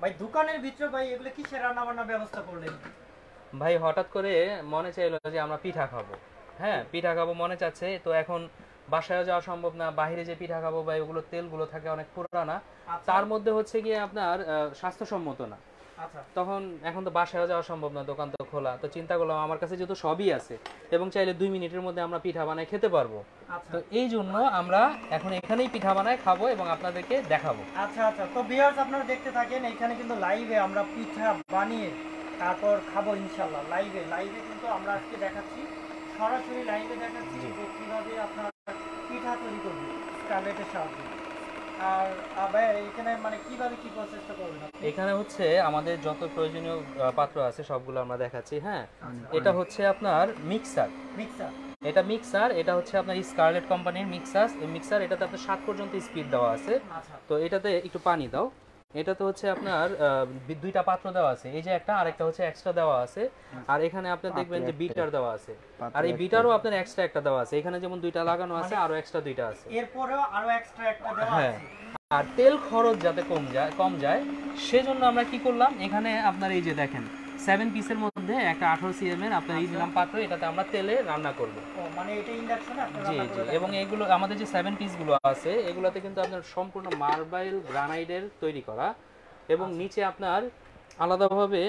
ভাই দোকানের ভিতরে ভাই এগুলো কিসের রান্না বান্না ব্যবস্থা করলেন? ভাই হঠাৎ করে মনে চাইলো যে আমরা পিঠা খাবো। হ্যাঁ, পিঠা খাবো মনে চাচ্ছে, তো এখন বাসায় যাওয়া সম্ভব না, বাইরে যে পিঠা খাবো ভাই ওগুলো তেলগুলো থাকে অনেক পুরানা, আচ্ছা তার মধ্যে হচ্ছে গিয়ে আপনার স্বাস্থ্যসম্মত না। আচ্ছা তখন এখন তো বাসায় যাওয়া সম্ভব না, দোকান তো খোলা, তো চিন্তা করলাম আমার কাছে যেহেতু সবই আছে এবং চাইলে 2 মিনিটের মধ্যে আমরা পিঠা বানাই খেতে পারবো, আচ্ছা তো এই জন্য আমরা এখন এখানেই পিঠা বানাই খাবো এবং আপনাদেরকে দেখাবো। আচ্ছা আচ্ছা তো ভিউয়ার্স আপনারা দেখতে থাকেন, এখানে কিন্তু লাইভে আমরা পিঠা বানিয়ে তারপর খাবো ইনশাল্লাহ। লাইভে লাইভে কিন্তু আমরা আজকে দেখাচ্ছি, সরাসরি লাইভে দেখাচ্ছি জি। যে কীভাবে আপনার পিঠা তৈরি করবে স্কারলেটের সাহায্যে। আর ভাই এখানে মানে কিভাবে কি প্রসেসটা করবেন আপনি? এখানে হচ্ছে আমাদের যত প্রয়োজনীয় পাত্র আছে সবগুলো আমরা দেখাচ্ছি। হ্যাঁ, আচ্ছা এটা হচ্ছে আপনার মিক্সার। মিক্সার। এটা মিক্সার, এটা হচ্ছে আপনার স্কারলেট কোম্পানির মিক্সার। এই মিক্সার এটাতে আপনার 7 পর্যন্ত স্পিড দেওয়া আছে। আচ্ছা তো এটাতে একটু পানি দাও। এটাতে হচ্ছে আপনার দুইটা পাত্র দেওয়া আছে, এই যে একটা, আরেকটা হচ্ছে এক্সট্রা দেওয়া আছে। আর এখানে আপনি দেখবেন যে বিটার দেওয়া আছে, আর এই বিটারও আপনার এক্সট্রা একটা দেওয়া আছে। এখানে যেমন দুইটা লাগানো আছে, আরো এক্সট্রা দুইটা আছে। এরপরেও আরো এক্সট্রা একটা দেওয়া হ্যাঁ, আছে। আর তেল খরচ যাতে কম যায় সেজন্য আমরা কি করলাম, এখানে আপনার এই যে দেখেন 7 পিসের মধ্যে একটা 18 cm এর আপনার এই দিলাম পাত্র, এটাতে আমরা তেলে রান্না করব। ও মানে এটা ইন্ডাকশনে আপনারা জি রান্না জি, করে এবং দেখাবেন। এগুলো আমাদের যে 7 পিসগুলো আছে এগুলোতে কিন্তু আপনার সম্পূর্ণ মার্বেল গ্রানাইটের তৈরি করা, এবং নিচে আপনার আলাদাভাবে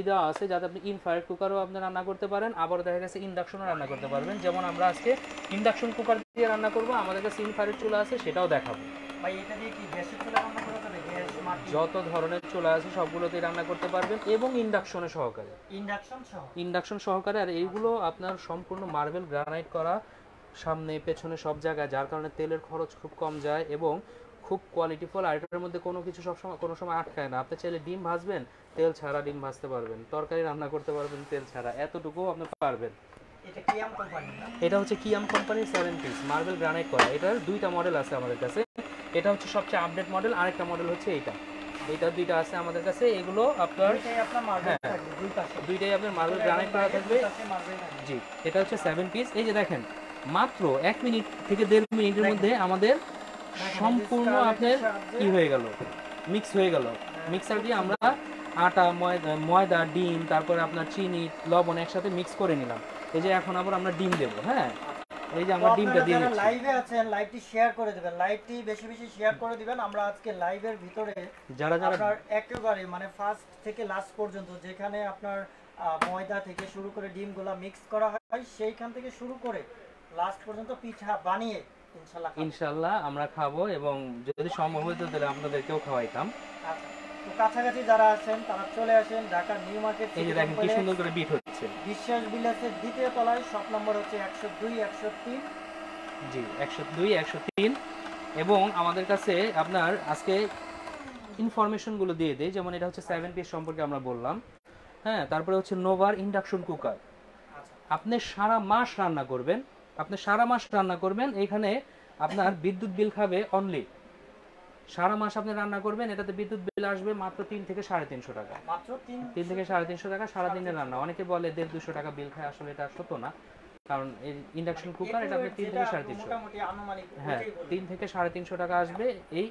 দেওয়া আছে যাতে আপনি ইনফ্রারেড কুকারও আপনি রান্না করতে পারেন, আবার দেখা গেছে ইন্ডাকশনও রান্না করতে পারবেন। যেমন আমরা আজকে ইন্ডাকশন কুকার দিয়ে রান্না করব, আমাদের কাছে ইনফ্রারেড চুলা আছে, সেটাও দেখাবো। ভাই এটা দিয়ে কি গ্যাসের চুলা রান্না করা যাবে? গ্যাস, মাটি, যত ধরনের চুলা আছে সবগুলোতেই রান্না করতে পারবেন, এবং ইন্ডাকশনে সহকারে, ইন্ডাকশন সহ। ইন্ডাকশন সহকারে। আর এইগুলো আপনার সম্পূর্ণ মার্বেল গ্রানাইট করা, সামনে পেছনে সব জায়গায়, যার কারণে তেলের খরচ খুব কম যায় এবং খুব কোয়ালিটিফুল। আর এটার মধ্যে কোনো কিছু সবসময় কোনো সময় আটকায় না। আপনি চাইলে ডিম ভাজবেন, তেল ছাড়া ডিম ভাজতে পারবেন, তরকারি রান্না করতে পারবেন তেল ছাড়া, এতটুকুও আপনি পারবেন। এটা কিয়াম কোম্পানি না? এটা হচ্ছে কিয়াম কোম্পানির 7 পিস মার্বেল গ্রানাইট করা। এটার দুইটা মডেল আছে আমাদের কাছে। এটা হচ্ছে সবচেয়ে আপডেট মডেল, আরেকটা মডেল হচ্ছে এইটা। এইটা দুইটা আছে আমাদের কাছে। এগুলো আপনার দুইটাই আপনার মার্বেল হ্যাঁ, থাকবে দুই পাশে। দুইটাই আপনার মার্বেল গ্রানাইট করা থাকবে। দুই পাশে মার্বেল থাকবে। জি, এটা হচ্ছে 7 পিস। এই যে দেখেন, মাত্র 1 মিনিট থেকে 1.5 মিনিটের মধ্যে আমাদের সম্পূর্ণ আপনার কি হয়ে গেল, মিক্স হয়ে গেল। মিক্সার দিয়ে আমরা আটা, ময়দা, ডিম, তারপরে আপনার চিনি, লবণ একসাথে মিক্স করে নিলাম। এই যে এখন আবার আমরা ডিম দেবো। হ্যাঁ, এই যে আমরা ডিমটা দিয়ে দিচ্ছি। লাইভে আছেন লাইভটি শেয়ার করে দিবেন, লাইভটি বেশি বেশি শেয়ার করে দিবেন। আমরা আজকে লাইভের ভিতরে যারা যারা আপনার একেবারে মানে ফার্স্ট থেকে লাস্ট পর্যন্ত যেখানে আপনার ময়দা থেকে শুরু করে ডিমগুলা মিক্স করা হয় সেইখান থেকে শুরু করে লাস্ট পর্যন্ত পিঠা বানিয়ে ইনশাআল্লাহ খাবো। ইনশাল্লাহ আমরা খাবো, এবং যদি সম্ভব হতো তাহলে আপনাদেরকেও খাওয়াইতাম। আচ্ছা, তো কাছাকাছি যারা আছেন তারা চলে আসেন ঢাকার নিউ মার্কেট। এই যে দেখেন কি সুন্দর করে বিট হচ্ছে। বিশ্বাস বিলাসের দ্বিতীয় তলায়, শপ নম্বর হচ্ছে 102 103। জি, 102 103। এবং আমাদের কাছে আপনার আজকে ইনফরমেশনগুলো দিয়ে দেয়, যেমন এটা হচ্ছে 7 পিস সম্পর্কে আমরা বললাম। হ্যাঁ, তারপরে হচ্ছে নোভার ইন্ডাকশন কুকার। আপনি সারা মাস রান্না করবেন, আপনি সারা মাস রান্না করবেন, এখানে আপনার বিদ্যুৎ বিল খাবে অনলি, সারা মাস আপনি রান্না করবেন, এটাতে বিদ্যুৎ বিল আসবে মাত্র 3 থেকে 350 টাকা। মাত্র 3 থেকে 350 টাকা সারাদিনের রান্না। অনেকে বলে 150-200 টাকা বিল খায়, আসলে এটা সত্য না, কারণ এই ইন্ডাকশন কুকার এটা আপনি 3 থেকে 350, মোটামুটি আনুমানিক হ্যাঁ 3 থেকে 350 টাকা আসবে এই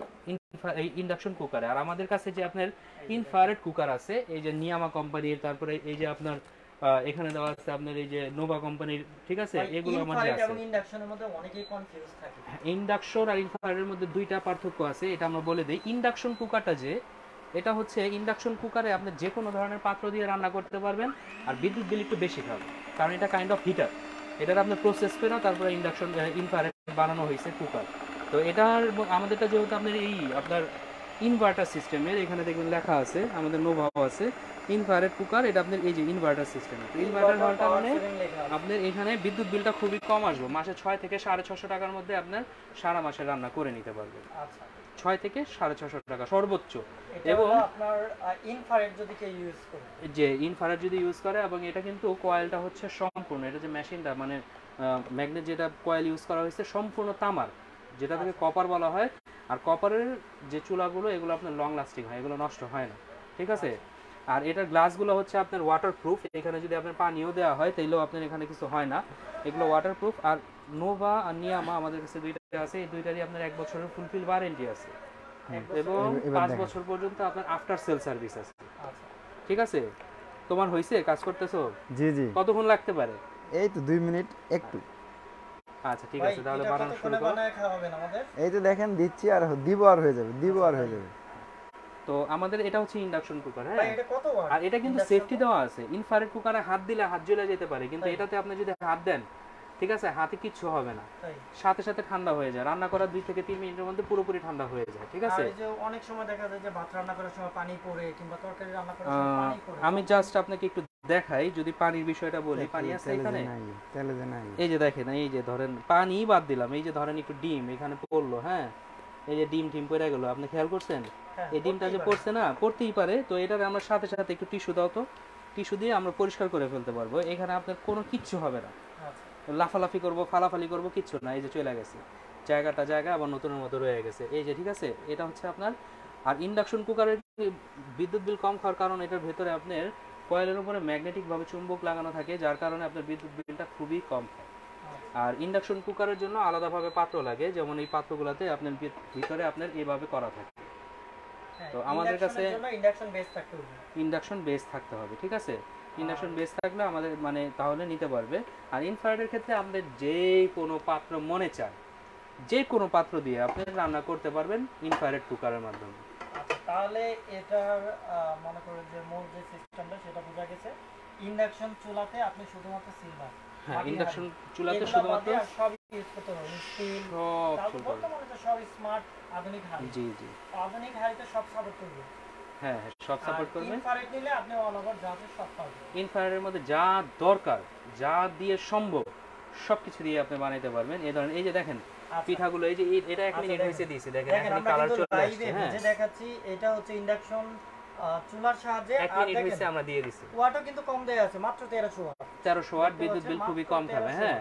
ইন্ডাকশন কুকারে। আর আমাদের কাছে যে আপনার ইনফ্রারেড কুকার আছে, এই যে নিয়ামা কোম্পানির, তারপরে এই যে আপনার এখানে দেওয়া আছে আপনার এই যে নোভা কোম্পানির, ঠিক আছে, এগুলো আমাদের আছে। এবং ইন্ডাকশনের মধ্যে অনেকেই কনফিউজ থাকে। ইন্ডাকশন আর ইনফ্রারেডের মধ্যে দুইটা পার্থক্য আছে, এটা আমরা বলে দিই। ইন্ডাকশন কুকারটা যে, এটা হচ্ছে ইন্ডাকশন কুকারে আপনি যে কোনো ধরনের পাত্র দিয়ে রান্না করতে পারবেন, আর বিদ্যুৎ বিল একটু বেশি খাবে, কারণ এটা কাইন্ড অফ হিটার। এটার আপনার প্রসেস করে তারপরে ইন্ডাকশন ইনফ্রারেড বানানো হয়েছে কুকার। তো এটার আমাদেরটা যেহেতু আপনার এই আপনার ইনভার্টার সিস্টেমের, এখানে দেখবেন লেখা আছে আমাদের নোভাও আছে ইনফ্রারেড কুকার, এটা আপনার এই যে ইনভার্টার সিস্টেমের। ইনভার্টার হওয়ার কারণে আপনার এখানে বিদ্যুৎ বিলটা খুবই কম আসবে। মাসে 6 থেকে 650 টাকার মধ্যে আপনার সারা মাসে রান্না করে নিতে পারবেন। আচ্ছা, 6 থেকে 650 টাকা সর্বোচ্চ। এবং আপনার ইনফ্রারেড যদি কেউ ইউজ করে, যে ইনফ্রারেড যদি ইউজ করে, এবং এটা কিন্তু কয়েলটা হচ্ছে সম্পূর্ণ, এটা যে মেশিনটা মানে ম্যাগনেট যেটা কয়েল ইউজ করা হয়েছে সম্পূর্ণ তামার, যেটা থেকে কপার বলা হয়। আর কপারের যে চুলাগুলো এগুলো আপনার লং লাস্টিং হয়, এগুলো নষ্ট হয় না, ঠিক আছে। আর এটার গ্লাসগুলো হচ্ছে আপনার ওয়াটারপ্রুফ, এখানে যদি আপনার পানিও দেওয়া হয় তাইলেও আপনার এখানে কিছু হয় না, এগুলো ওয়াটারপ্রুফ। আর নোভা আর নিয়ামা আমাদের কাছে দুইটা আছে, এই দুইটারই আপনার 1 বছরের ফুলফিল ওয়ারেন্টি আছে। এবং এবার 5 দেখেন। বছর পর্যন্ত আপনার আফটার সেল সার্ভিস আছে। আচ্ছা ঠিক আছে, তোমার হইছে কাজ করতেছো? জি জি, কতক্ষণ লাগতে পারে? এই তো 2 মিনিট একটু। আচ্ছা ঠিক ভাই আছে, তাহলে এটা বানানো শুরু কতক্ষণে করো। বানায় খাওয়াবেন আমাদের? এই তো দেখেন দিচ্ছি আর দিব আর হয়ে যাবে, দিব আর হয়ে যাবে। তো আমাদের এটা হচ্ছে ইন্ডাকশন কুকার, ভাই হ্যাঁ। এটা কত ওয়াট? আর এটা কিন্তু সেফটি দেওয়া আছে। ইনফ্রারেড কুকারে হাত দিলে হাত জ্বলে যেতে পারে, কিন্তু তাই? এটাতে আপনি যদি হাত দেন, ঠিক আছে, হাতে কিচ্ছু হবে না, তাই সাথে সাথে ঠান্ডা হয়ে যায়। রান্না করার 2 থেকে 3 মিনিটের মধ্যে পুরোপুরি ঠান্ডা হয়ে যায়। ঠিক আর আছে, এই যে অনেক সময় দেখা যায় যে ভাত রান্না করার সময় পানি পড়ে কিংবা তরকারি রান্না করার সময় পানি পড়ে। আমি জাস্ট আপনাকে একটু দেখাই, যদি পানির বিষয়টা বলি। পানি আছে তেলে এখানে, যে নাই, তেলে যে নাই। এই যে দেখেন, এই যে ধরেন পানি বাদ দিলাম, এই যে ধরেন একটু ডিম এখানে পড়লো, হ্যাঁ, এই যে ডিম টিম পড়ে গেল, আপনি খেয়াল করছেন? হ্যাঁ, এই ডিমটা যে পড়তেই পড়ছে না, পড়তেই পারে, তো এটার আমরা সাথে সাথে একটু টিস্যু দাও তো, টিস্যু দিয়ে আমরা পরিষ্কার করে ফেলতে পারবো। এখানে আপনার কোনো কিচ্ছু হবে না, পারে। আচ্ছা লাফালাফি করবো ফালাফালি করবো কিচ্ছু না। এই যে চলে গেছে, জায়গা আবার নতুনের মতো রয়ে গেছে। এই যে ঠিক আছে, এটা হচ্ছে আপনার। আর ইন্ডাকশন কুকারের বিদ্যুৎ বিল কম খাওয়ার কারণ এটার ভেতরে আপনার কয়েলের উপরে ম্যাগনেটিক ভাবে চুম্বক লাগানো থাকে, যার কারণে আপনার বিদ্যুৎ বিলটা খুবই কম খায়। আর ইন্ডাকশন কুকারের জন্য আলাদাভাবে পাত্র লাগে, যেমন এই পাত্রগুলোতে আপনার ভিতরে আপনার এইভাবে করা থাকে। হ্যাঁ, তো আমাদের কাছে ইন্ডাকশনের জন্য ইন্ডাকশন বেস থাকতে হবে। ইন্ডাকশন বেস থাকতে হবে, ঠিক আছে। ইন্ডাকশন বেস থাকলে আমাদের মানে তাহলে নিতে পারবে। আর ইনফ্রারেডের ক্ষেত্রে আমাদের যে কোনো পাত্র মনে চায়, যে কোনো পাত্র দিয়ে আপনি রান্না করতে পারবেন ইনফ্রারেড কুকারের মাধ্যমে। আচ্ছা তাহলে এটার মনে করেন যে মূল যে সিস্টেমটা সেটা বোঝা গেছে। ইন্ডাকশন চুলাতে আপনি শুধুমাত্র সিলভার, হ্যাঁ, ইন্ডাকশন চুলাতে এগুলা বাদ শুধুমাত্র দিয়ে আর সব ইউজ করতে পারবেন, স্টিল সব তারপর চলবে। বর্তমানে তো সব স্মার্ট আধুনিক হাঁড়ি। জি জি, আধুনিক হাঁড়িতে সব সাপোর্ট করবে। হ্যাঁ হ্যাঁ, সব সাপোর্ট করবে। ইনফ্রারেড নিলে আপনি অল ওভার যা আছে সব পাবেন। ইনফ্রারেডের মধ্যে যা দরকার, যা দিয়ে সম্ভব সব কিছু দিয়ে আপনি বানাইতে পারবেন। এই ধরেন, এই যে দেখেন আচ্ছা। পিঠাগুলো, এই যে এটা 1 মিনিট দেখেন। হয়েছে দিয়েছি, দেখেন দেখেন এখন আমরা কালার কিন্তু চলে লাইভে আসছে। হ্যাঁ, বুঝে দেখাচ্ছি, এটা হচ্ছে ইন্ডাকশন চুলার সাহায্যে। 1 আর মিনিট দেখেন হয়েছে আমরা দিয়ে দিছি। ওয়াটও কিন্তু কম দেয়া আছে, মাত্র 1300 ওয়াট। 1300 ওয়াট দেখতে বিদ্যুৎ বিল পাচ্ছেন, খুবই মাত্র কম খাবে। 1300 হ্যাঁ,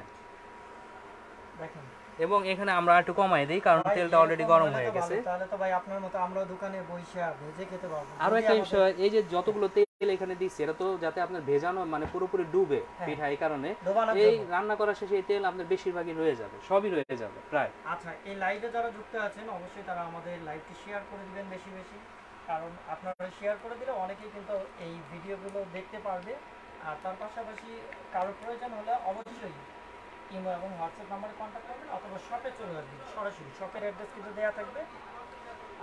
দেখেন এবং এখানে আমরা একটু কমাই দিই, কারণ ভাই, তেলটা অলরেডি এরকম গরম হলে হয়ে তো গেছে। ভালো, তাহলে তো ভাই আপনার মতো আমরা দোকানে বইসা ভেজে খেতে পারবো। আরো যদি একটা আমাদের- বিষয়, এই যে যতগুলো তেল এখানে দিচ্ছি, এটা তো যাতে আপনার ভেজানো মানে পুরোপুরি ডুবে হ্যাঁ। পিঠা, এই কারণে ডোবানোর এই জন্য। রান্না করার শেষে এই তেল আপনার বেশিরভাগই রয়ে যাবে, সবই রয়ে যাবে প্রায়। আচ্ছা, এই লাইভে যারা যুক্ত আছেন অবশ্যই তারা আমাদের লাইভটি শেয়ার করে দিবেন বেশি বেশি, কারণ আপনারা শেয়ার করে দিলে অনেকেই কিন্তু এই ভিডিওগুলো দেখতে পারবে। আর তার পাশাপাশি কারোর প্রয়োজন হলে অবশ্যই ইমো এবং হোয়াটসঅ্যাপ নাম্বারে কন্ট্যাক্ট করবেন অথবা শপে চলে আসবেন সরাসরি, শপের অ্যাড্রেস কিন্তু দেওয়া থাকবে।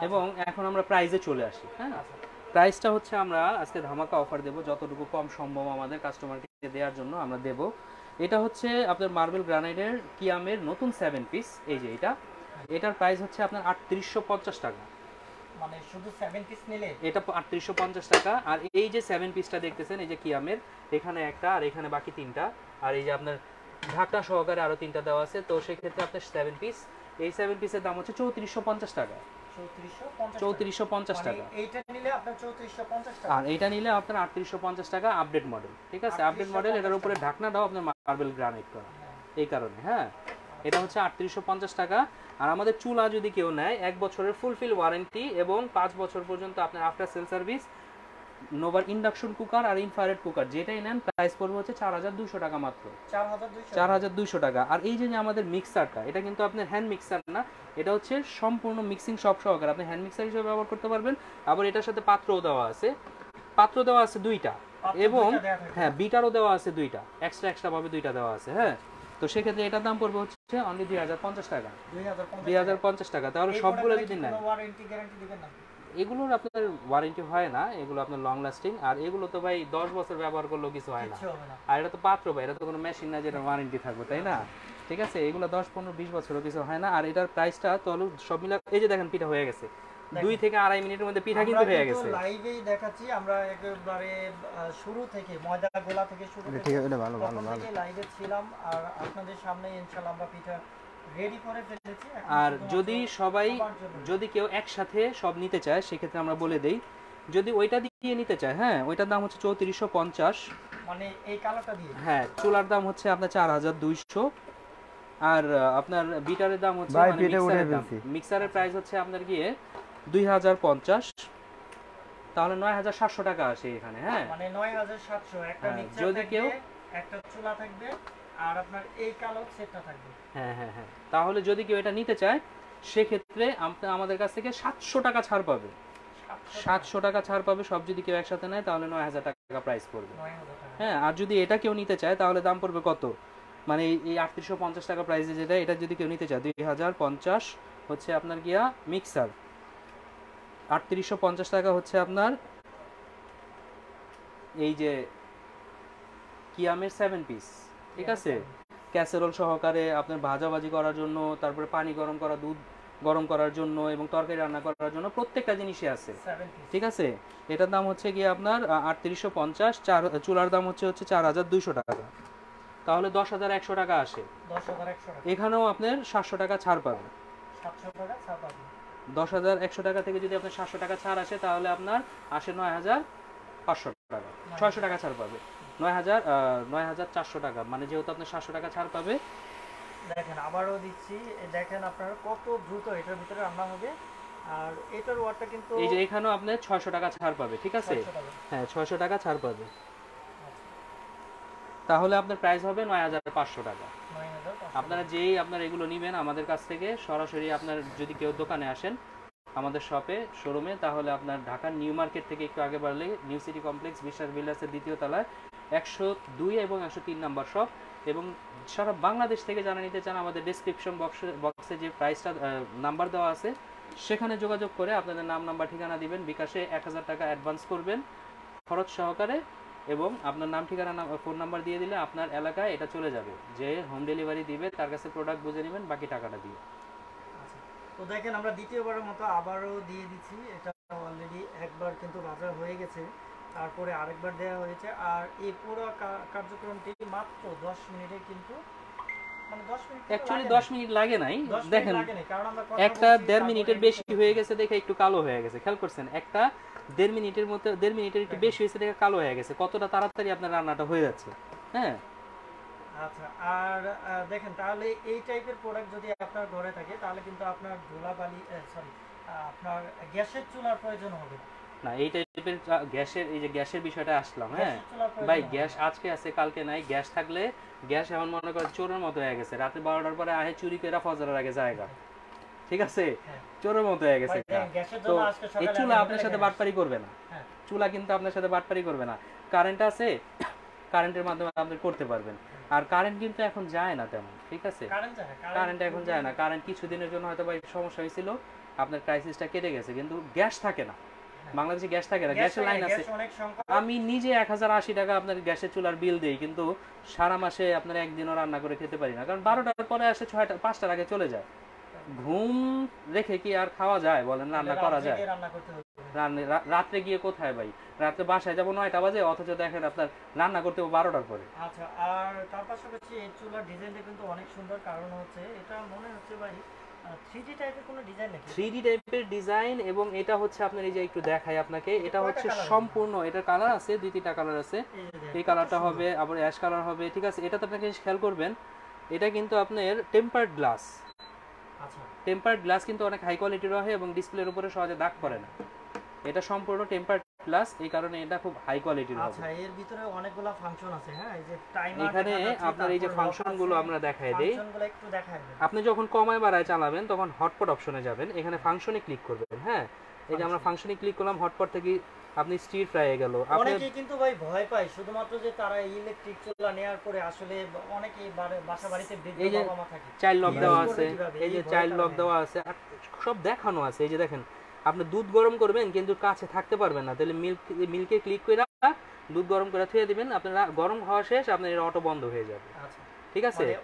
এবং এখন আমরা প্রাইজে চলে আসি। হ্যাঁ, আচ্ছা প্রাইসটা হচ্ছে আমরা আজকে ধামাকা অফার দেব, যতটুকু কম সম্ভব আমাদের কাস্টমারকে দেওয়ার জন্য আমরা দেব। এটা হচ্ছে আপনার মার্বেল গ্রানাইটের কিয়ামের নতুন 7 পিস। এই যে এটার প্রাইস হচ্ছে আপনার 3850 টাকা। মানে শুধু 7 পিস নিলে এটা 3850 টাকা। আর এই যে 7 পিসটা দেখতেছেন, এই যে কিয়ামের, এখানে একটা আর এখানে বাকি 3টা, আর এই যে আপনার ঢাকনা সহকারে আরো 3টা দেওয়া আছে। তো সেই ক্ষেত্রে আপনার 7 পিস, এই 7 পিসের দাম হচ্ছে 3450 টাকা। 3450 টাকা। মানে এইটা নিলে আপনার 3450 টাকা, আর এটা নিলে আপনার 3850 টাকা আপডেট মডেল। ঠিক আছে, আপডেট মডেল, এটার উপরে ঢাকনাটাও আপনার মার্বেল গ্রানাইট করা, এই কারণে। হ্যাঁ, এটা হচ্ছে 3850 টাকা। আর আমাদের চুলা যদি কেউ নেয়, 1 বছরের ফুলফিল ওয়ারেন্টি এবং 5 বছর পর্যন্ত আপনার আফটার সেল সার্ভিস। নোভার ইন্ডাকশন কুকার আর ইনফ্রারেড কুকার যেটাই নেন, প্রাইস পড়বে হচ্ছে 4200 টাকা মাত্র। 4200 4200 টাকা। আর এই যে আমাদের মিক্সারটা, এটা কিন্তু আপনার হ্যান্ড মিক্সার না, এটা হচ্ছে সম্পূর্ণ মিক্সিং সব সহকারে আপনি হ্যান্ড মিক্সার হিসেবে ব্যবহার করতে পারবেন। আবার এটার সাথে পাত্রও দেওয়া আছে, 2টা, এবং হ্যাঁ বিটারও দেওয়া আছে 2টা, এক্সট্রা ভাবে 2টা দেওয়া আছে। হ্যাঁ, তো সেক্ষেত্রে এটার দাম পড়বে হচ্ছে অনলি 2050 টাকা। 2050 টাকা। তাহলে সবগুলো যদি নেন, ওয়ারেন্টি গ্যারান্টি দিবেন না? এগুলোর আপনার ওয়ারেন্টি হয় না, এগুলো আপনার লং লাস্টিং। আর এগুলো তো ভাই 10 বছর ব্যবহার করলেও কিছু হয় না। কিছু হবে না। আর এটা তো পাত্র ভাই, এটা তো কোনো মেশিন না যেটা ওয়ারেন্টি থাকবে, তাই না? ঠিক আছে, এগুলো 10, 15, 20 বছরও কিছু হয় না। আর এটার প্রাইসটা তো হলো সব মিলে, এই যে দেখেন পিঠা হয়ে গেছে, 2 থেকে 2.5 মিনিটের মধ্যে পিঠা কিন্তু হয়ে গেছে। লাইভেই দেখাচ্ছি আমরা একেবারে শুরু থেকে, ময়দা গোলা থেকে শুরু এটা থেকে ঠিক আছে, এটা ভালো তখন থেকে লাইভে ছিলাম। আর আপনাদের সামনে ইনশাআল্লাহ আমরা পিঠা রেডি করে ফেলেছি। এখন আর শুধুমাত্র যদি সবাই, সবার জন্য। যদি কেউ একসাথে সব নিতে চায়, সেক্ষেত্রে আমরা বলে দেই, যদি ওইটা দিয়ে নিতে চায়, হ্যাঁ, ওইটার দাম হচ্ছে 3450। মানে এই কালারটা দিয়ে, হ্যাঁ, চুলার দাম হচ্ছে আপনার 4200। আর আপনার বিটারের দাম হচ্ছে, ভাই, মানে পিঠে উঠে মিক্সারের দাম, ফেলছি। মিক্সারের প্রাইস হচ্ছে আপনার গিয়ে 2050। তাহলে 9700 টাকা আসে এখানে। হ্যাঁ, মানে 9700 একটা হ্যাঁ, মিক্সার যদি থাকবে, কেউ- একটা চুলা থাকবে আর আপনার এই কালো সেটটা থাকবে। হ্যাঁ হ্যাঁ হ্যাঁ, তাহলে যদি কেউ এটা নিতে চায়, সেক্ষেত্রে আমাদের কাছ থেকে 700 টাকা ছাড় পাবে। 700 টাকা ছাড় পাবে সব যদি কেউ একসাথে নেয়, তাহলে 9000 টাকা প্রাইস পড়বে। 9000 টাকা। হ্যাঁ, আর যদি এটা কেউ নিতে চায় তাহলে দাম পড়বে কত, মানে এই 3850 টাকা প্রাইসে যেটা, এটা যদি কেউ নিতে চায় 2050 হচ্ছে আপনার গিয়া মিক্সার, 3850 টাকা হচ্ছে আপনার এই যে কিয়ামের 7 পিস, ঠিক আছে, ক্যাসেরোল সহকারে আপনার ভাজাভাজি করার জন্য, তারপরে পানি গরম করা, দুধ গরম করার জন্য এবং তরকারি রান্না করার জন্য প্রত্যেকটা জিনিসই আছে, 7 পিস। ঠিক আছে। এটার দাম হচ্ছে গিয়ে আপনার 3850, চুলার দাম হচ্ছে 4200 টাকা, তাহলে 10100 টাকা আসে। 10100 টাকা। এখানেও আপনার 700 টাকা ছাড় পাবেন। 700 টাকা ছাড় পাবেন। 10100 টাকা থেকে যদি আপনার 700 টাকা ছাড় আসে, তাহলে আপনার আসে 9500 টাকা, 600 টাকা ছাড় পাবে, 9400 টাকা, মানে যেহেতু আপনার 700 টাকা ছাড় পাবে। দেখেন আবারও দিচ্ছি, দেখেন আপনারা কত দ্রুত এটার ভিতরে রান্না হবে। আর এটার ওয়াটটা কিন্তু এই যে এখানেও আপনি 600 টাকা ছাড় পাবে, ঠিক আছে, 600 টাকা। হ্যাঁ 600 টাকা ছাড় পাবে, আচ্ছা, তাহলে আপনার প্রাইস হবে 9500 টাকা। 9500। আপনারা যেই আপনার এগুলো নেবেন আমাদের কাছ থেকে সরাসরি, আপনার যদি কেউ দোকানে আসেন আমাদের শপে, শোরুমে, তাহলে আপনার ঢাকার নিউ মার্কেট থেকে একটু আগে বাড়লে নিউ সিটি কমপ্লেক্স বিশ্বাস বিল্ডার্সের দ্বিতীয় তলায় 102 এবং 103 নাম্বার শপ। এবং সারা বাংলাদেশ থেকে যারা নিতে চান, আমাদের ডেসক্রিপশন বক্সে যে প্রাইসটা নাম্বার দেওয়া আছে সেখানে যোগাযোগ করে আপনাদের নাম, নাম্বার, ঠিকানা দিবেন, বিকাশে 1000 টাকা অ্যাডভান্স করবেন খরচ সহকারে, এবং আপনার নাম, ঠিকানা, ফোন নাম্বার দিয়ে দিলে আপনার এলাকায় এটা চলে যাবে, যে হোম ডেলিভারি দিবে তার কাছে প্রোডাক্ট বুঝে নেবেন, বাকি টাকাটা দিয়ে। আচ্ছা, তো দেখেন আমরা দ্বিতীয়বারের মতো আবারও দিয়ে দিচ্ছি। এটা অলরেডি একবার কিন্তু ভাজা হয়ে গেছে, তারপরে আরেকবার দেওয়া হয়েছে। আর এই পুরো কার্যক্রমটি মাত্র 10 মিনিটে কিন্তু, মানে 10 মিনিট অ্যাকচুয়ালি 10 মিনিট লাগে নাই, দেখেন কারণ আমরা একটা 1.5 মিনিটের বেশি হয়ে গেছে দেখে একটু কালো হয়ে গেছে, খেয়াল করছেন, একটা 1.5 মিনিটের মতো 1.5 মিনিটের একটু বেশি হয়েছে দেখে কালো হয়ে গেছে, কতটা তাড়াতাড়ি আপনার রান্নাটা হয়ে যাচ্ছে। হ্যাঁ, আচ্ছা, আর দেখেন তাহলে এই টাইপের প্রোডাক্ট যদি আপনার ঘরে থাকে, তাহলে কিন্তু আপনার ধুলাবালি, সরি, আপনার গ্যাসের চুলার প্রয়োজন হবে না এই টাইপের গ্যাসের, এই যে গ্যাসের বিষয়টা আসলাম, হ্যাঁ গ্যাসের চুলার প্রয়োজন ভাই, হবে। গ্যাস আজকে আছে কালকে নাই, গ্যাস থাকলে, গ্যাস এমন মনে করেন চোরের মতো হয়ে গেছে, রাতে 12টার পরে আহে চুরি করে ফজরের আগে জায়গা, ঠিক আছে, হ্যাঁ। চোরের মতো হয়ে গেছে। ভাই, দেখেন, গ্যাসের তো জন্য আজকে এই সকালে চুলা আমি আপনার হোটেলে সাথে গেছি। বাটপারি করবে না, হ্যাঁ, চুলা কিন্তু আপনার সাথে বাটপারি করবে না, কারেন্ট আছে, কারেন্টের মাধ্যমে আপনি করতে পারবেন। আর কারেন্ট কিন্তু এখন যায় না তেমন, ঠিক আছে, কারেন্ট যায় না, কারেন্ট এখন যায় না, কারেন্ট কিছুদিনের জন্য হয়তো বা সমস্যা হয়েছিল, আপনার ক্রাইসিসটা কেটে গেছে, কিন্তু গ্যাস থাকে না, বাংলাদেশে গ্যাস থাকে না, গ্যাসের লাইন আছে। গ্যাস অনেক সংকট। আমি নিজে 1080 টাকা আপনার গ্যাসের চুলার বিল দেই, কিন্তু সারা মাসে আপনার একদিনও রান্না করে খেতে পারি না, কারণ 12টার পরে আসে 5টার আগে চলে যায়। ঘুম রেখে কি আর খাওয়া যায় বলেন, রান্না করা যায়? রান্না করতে হবে। রাত্রে গিয়ে কোথায় ভাই, রাত্রে বাসায় যাবো 9টা বাজে, অথচ দেখেন আপনার রান্না করতে 12টার পরে। আচ্ছা, আর তার পাশাপাশি এই চুলার ডিজাইনটা কিন্তু অনেক সুন্দর, কারণ হচ্ছে এটা মনে হচ্ছে ভাই 3D টাইপের কোনো ডিজাইন নাকি? 3D টাইপের ডিজাইন, এবং এটা হচ্ছে আপনার এই যে একটু দেখাই আপনাকে, এটা কয়টা হচ্ছে colour? সম্পূর্ণ, এটার কালার আছে 2-3টা কালার আছে, এই যে দেখেন, এই কালারটা কত হবে, আবার অ্যাশ কালার হবে, ঠিক আছে। এটা তো আপনাকে খেয়াল করবেন, এটা কিন্তু আপনার টেম্পার্ড গ্লাস, সুন্দর। আচ্ছা, টেম্পার্ড গ্লাস কিন্তু অনেক হাই কোয়ালিটির হয় এবং ডিসপ্লের উপরে সহজে দাগ পড়ে না, এটা সম্পূর্ণ টেম্পার্ড গ্লাস, এই কারণে এটা খুব হাই কোয়ালিটির হবে। আচ্ছা, এর ভিতরে অনেকগুলা ফাংশন আছে। হ্যাঁ, এই যে টাইমার, এখানে আপনার এই যে ফাংশনগুলো আমরা দেখাই দেই, ফাংশনগুলো একটু দেখাই দেন। আপনি যখন কমায় বাড়ায় চালাবেন তখন হটপট অপশনে যাবেন, এখানে ফাংশনে ক্লিক করবেন। হ্যাঁ, এই যে আমরা ফাংশনে ক্লিক করলাম, হটপট থেকে আপনি স্টির ফ্রাই গেল। আপনি অনেকেই কিন্তু ভাই ভয় পায় শুধুমাত্র যে তারা ইলেকট্রিক চুলা নেওয়ার পরে, আসলে অনেকেই বাসা বাড়িতে বৃদ্ধ এই যে বাবা মা থাকে, চাইল্ড লক use দেওয়া করবে আছে, কিভাবে? এই যে এই চাইল্ড ভয়টা লক নেই। দেওয়া আছে, আর সব দেখানো আছে। এই যে দেখেন, আপনি দুধ গরম করবেন কিন্তু কাছে থাকতে পারবেন না, তাহলে মিল্কে ক্লিক করে দুধ গরম করে থুয়ে দিবেন, আপনার গরম হওয়া শেষ, আপনার এটা অটো বন্ধ হয়ে যাবে, আচ্ছা, ঠিক আছে। মানে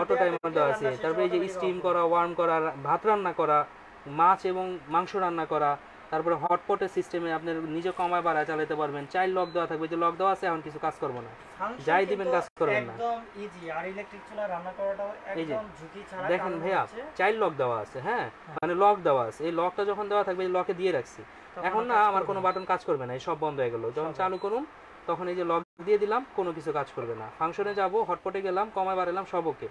অটো টাইমার দেওয়া আছে, তারপরে এই যে স্টিম করা, ওয়ার্ম করা, ভাত রান্না করা, মাছ এবং মাংস রান্না করা, তারপরে হটপটের সিস্টেমে আপনার নিজে কমায় বাড়ায় চালাতে পারবেন। চাইল্ড লক দেওয়া থাকবে, যে লক দেওয়া আছে, এখন কিছু কাজ করবো না, যাই দিবেন কাজ করবেন না। একদম ইজি। আর ইলেকট্রিক চুলা রান্না করাটাও এই যে একদম ঝুঁকি ছাড়া। দেখেন কারণ ভাইয়া, হচ্ছে চাইল্ড লক দেওয়া আছে, হ্যাঁ, মানে লক দেওয়া আছে, এই লকটা যখন দেওয়া থাকবে, এই লকে দিয়ে রাখছি, তখন এখন আর না কাজ আমার করবে কোনো না। বাটন কাজ করবে না, এই সব বন্ধ হয়ে গেল, যখন সব চালু করুন তখন এই যে লক দিয়ে দিলাম, কোনো কিছু কাজ করবে না। ফাংশনে যাব, হটপটে গেলাম, কমায় বাড়ালাম, সব ওকে,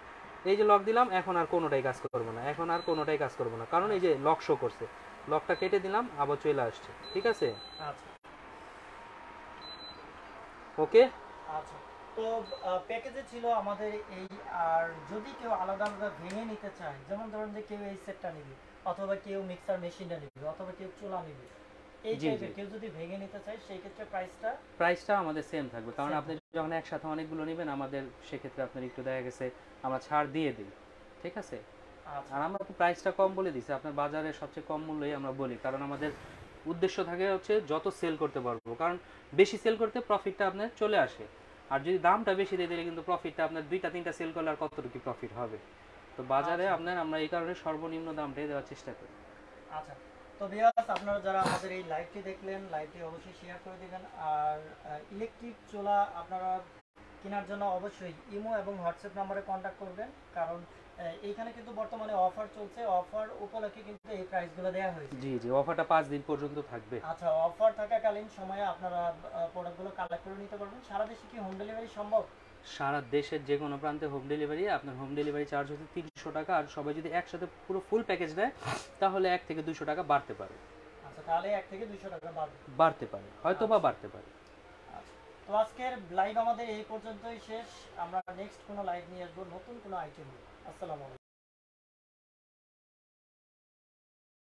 এই যে লক দিলাম, এখন আর কোনোটাই কাজ করবো না, এখন আর কোনোটাই কাজ করবো না, কারণ এই যে লক শো করছে, লকটা কেটে দিলাম, আবার চলে আসছে, ঠিক আছে, আচ্ছা, ওকে। আচ্ছা, তো প্যাকেজে ছিল আমাদের এই, আর যদি কেউ আলাদা আলাদা ভেঙে নিতে চায়, যেমন ধরুন যে কেউ এই সেটটা নেবে, অথবা কেউ মিক্সার মেশিনটা নেবে, অথবা কেউ চুলা নেবে, এই জি, টাইপের জি। কেউ যদি ভেঙে নিতে চায় সেই ক্ষেত্রে প্রাইসটা প্রাইসটা আমাদের সেম থাকবে, কারণ Same আপনি যখন একসাথে অনেকগুলো নেবেন আমাদের সেক্ষেত্রে আপনার একটু দেখা গেছে আমরা ছাড় দিয়ে দিই, ঠিক আছে। আচ্ছা আর আমরা তো প্রাইসটা কম বলে দিছি, আপনার বাজারে সবচেয়ে কম মূল্যই আমরা বলি, কারণ আমাদের উদ্দেশ্য থাকে হচ্ছে যত সেল করতে পারবো, কারণ বেশি সেল করতে প্রফিটটা আপনার চলে আসে। আর যদি দামটা বেশি দিয়ে দিলে কিন্তু প্রফিটটা আপনার দুইটা তিনটা সেল করলে আর কতটুকু প্রফিট হবে। তো বাজারে আচ্ছা। আপনার আমরা এই কারণে সর্বনিম্ন দামটাই দেওয়ার চেষ্টা করি। আচ্ছা, তো ভিউয়ার্স আপনারা যারা আমাদের এই লাইভটি দেখলেন, লাইভটি অবশ্যই শেয়ার করে দিবেন। আর ইলেকট্রিক চুলা আপনারা কেনার জন্য অবশ্যই ইমো এবং হোয়াটসঅ্যাপ নম্বরে কন্ট্যাক্ট করবেন, কারণ এইখানে কিন্তু বর্তমানে অফার চলছে, অফার উপলক্ষে কিন্তু এই প্রাইসগুলো দেওয়া হয়েছে। জি জি, অফারটা 5 দিন পর্যন্ত থাকবে। আচ্ছা, অফার থাকাকালীন সময়ে আপনারা প্রোডাক্টগুলো কালেক্ট করে নিতে পারবেন। সারা দেশে কি হোম ডেলিভারি সম্ভব? সারা দেশের যে কোনো প্রান্তে হোম ডেলিভারি, আপনার হোম ডেলিভারি চার্জ হচ্ছে 300 টাকা, আর সবাই যদি একসাথে পুরো ফুল প্যাকেজ নেয় তাহলে 1 থেকে 200 টাকা বাড়তে পারে। আচ্ছা, তাহলে 1 থেকে 200 টাকা বাড়বে। বাড়তে পারে, হয়তো বা বাড়তে পারে। আচ্ছা, তো আজকের লাইভ আমাদের এই পর্যন্তই শেষ। আমরা নেক্সট কোনো লাইভ নিয়ে আসবো নতুন কোনো আইটেম নিয়ে। আসসালামু আলাইকুম।